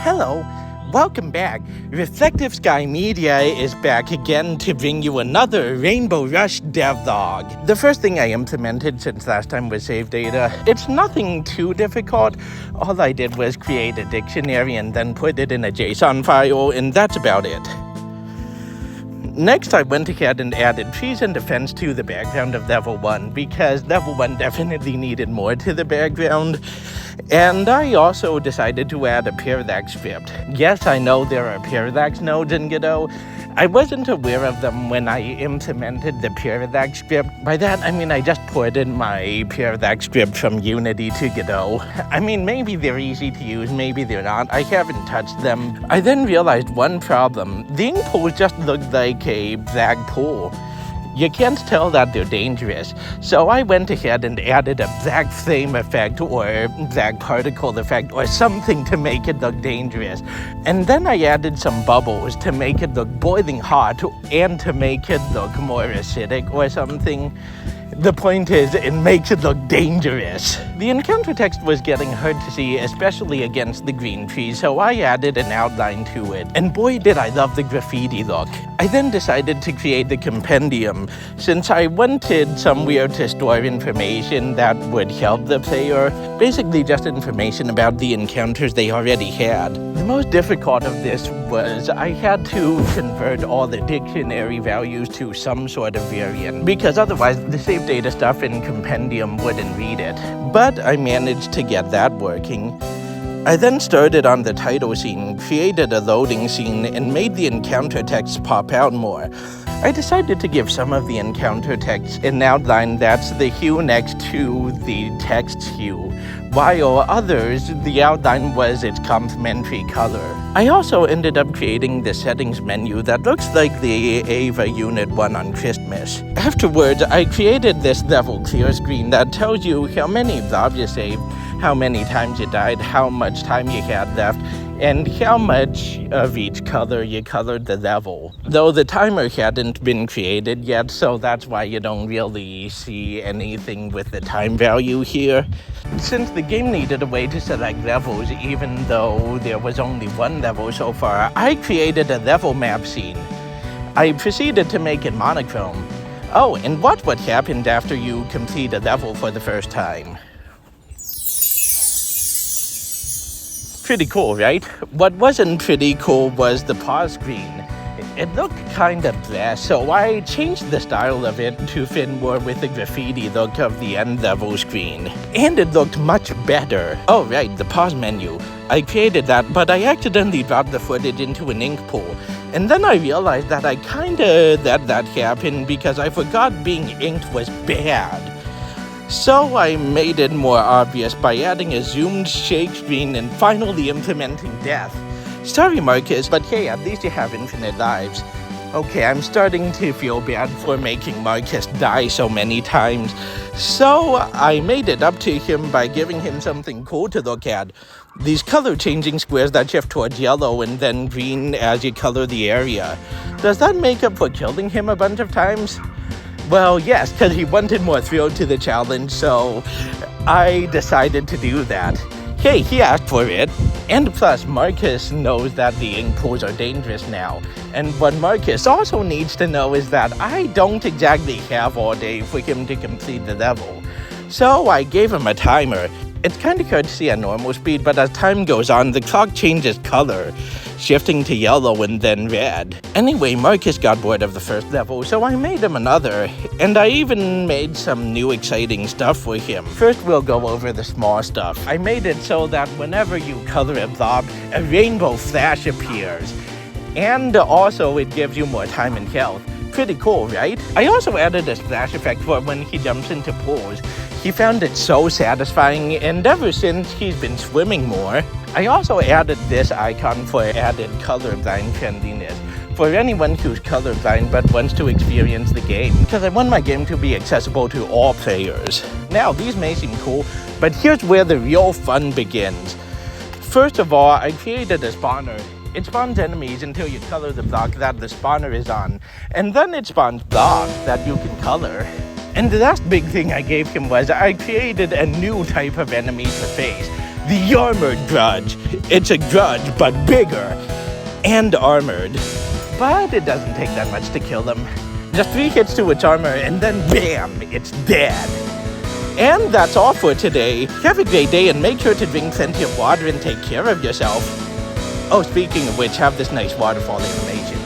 Hello, welcome back. Reflective Sky Media is back again to bring you another Rainbow Rush devlog. The first thing I implemented since last time was save data. It's nothing too difficult. All I did was create a dictionary and then put it in a JSON file, and that's about it. Next, I went ahead and added trees and defense to the background of level 1 because level 1 definitely needed more to the background. And I also decided to add a parallax script. Yes, I know there are parallax nodes in Godot. I wasn't aware of them when I implemented the parallax script. By that, I mean I just ported my parallax script from Unity to Godot. I mean, maybe they're easy to use, maybe they're not. I haven't touched them. I then realized one problem. The ink pools just looked like a black pool. You can't tell that they're dangerous, so I went ahead and added a black flame effect or black particle effect or something to make it look dangerous. And then I added some bubbles to make it look boiling hot and to make it look more acidic or something. The point is, it makes it look dangerous. The encounter text was getting hard to see, especially against the green trees, so I added an outline to it. And boy, did I love the graffiti look. I then decided to create the compendium, since I wanted somewhere to store information that would help the player. Basically just information about the encounters they already had. The most difficult of this was I had to convert all the dictionary values to some sort of variant, because otherwise the save data stuff in compendium wouldn't read it. But I managed to get that working. I then started on the title scene, created a loading scene, and made the encounter text pop out more. I decided to give some of the encounter text an outline that's the hue next to the text hue, while others, the outline was its complementary color. I also ended up creating the settings menu that looks like the Ava Unit 1 on Christmas. Afterwards, I created this level clear screen that tells you how many blobs you saved, how many times you died, how much time you had left, and how much of each color you colored the level. Though the timer hadn't been created yet, so that's why you don't really see anything with the time value here. Since the game needed a way to select levels, even though there was only one level so far, I created a level map scene. I proceeded to make it monochrome. Oh, and watch what happened after you complete a level for the first time. Pretty cool, right? What wasn't pretty cool was the pause screen. It looked kinda blah, so I changed the style of it to fit more with the graffiti look of the end level screen. And it looked much better. Oh right, the pause menu. I created that, but I accidentally dropped the footage into an ink pool. And then I realized that I kinda let that happen because I forgot being inked was bad. So I made it more obvious by adding a zoomed shake screen and finally implementing death. Sorry Marcus, but hey, at least you have infinite lives. Okay, I'm starting to feel bad for making Marcus die so many times. So I made it up to him by giving him something cool to look at. These color changing squares that shift towards yellow and then green as you color the area. Does that make up for killing him a bunch of times? Well, yes, because he wanted more thrill to the challenge, so I decided to do that. Hey, he asked for it. And plus, Marcus knows that the ink pools are dangerous now. And what Marcus also needs to know is that I don't exactly have all day for him to complete the level. So I gave him a timer. It's kind of hard to see at normal speed, but as time goes on, the clock changes color, shifting to yellow and then red. Anyway, Marcus got bored of the first level, so I made him another, and I even made some new exciting stuff for him. First, we'll go over the small stuff. I made it so that whenever you color a blob, a rainbow flash appears. And also, it gives you more time and health. Pretty cool, right? I also added a splash effect for when he jumps into pools. He found it so satisfying, and ever since, he's been swimming more. I also added this icon for added colorblind friendliness, for anyone who's colorblind but wants to experience the game, because I want my game to be accessible to all players. Now, these may seem cool, but here's where the real fun begins. First of all, I created a spawner. It spawns enemies until you color the block that the spawner is on, and then it spawns blobs that you can color. And the last big thing I gave him was I created a new type of enemy to face. the Armored Grudge. It's a grudge, but bigger and armored. But it doesn't take that much to kill them. Just 3 hits to its armor, and then bam, it's dead. And that's all for today. Have a great day, and make sure to drink plenty of water and take care of yourself. Oh, speaking of which, have this nice waterfall animation.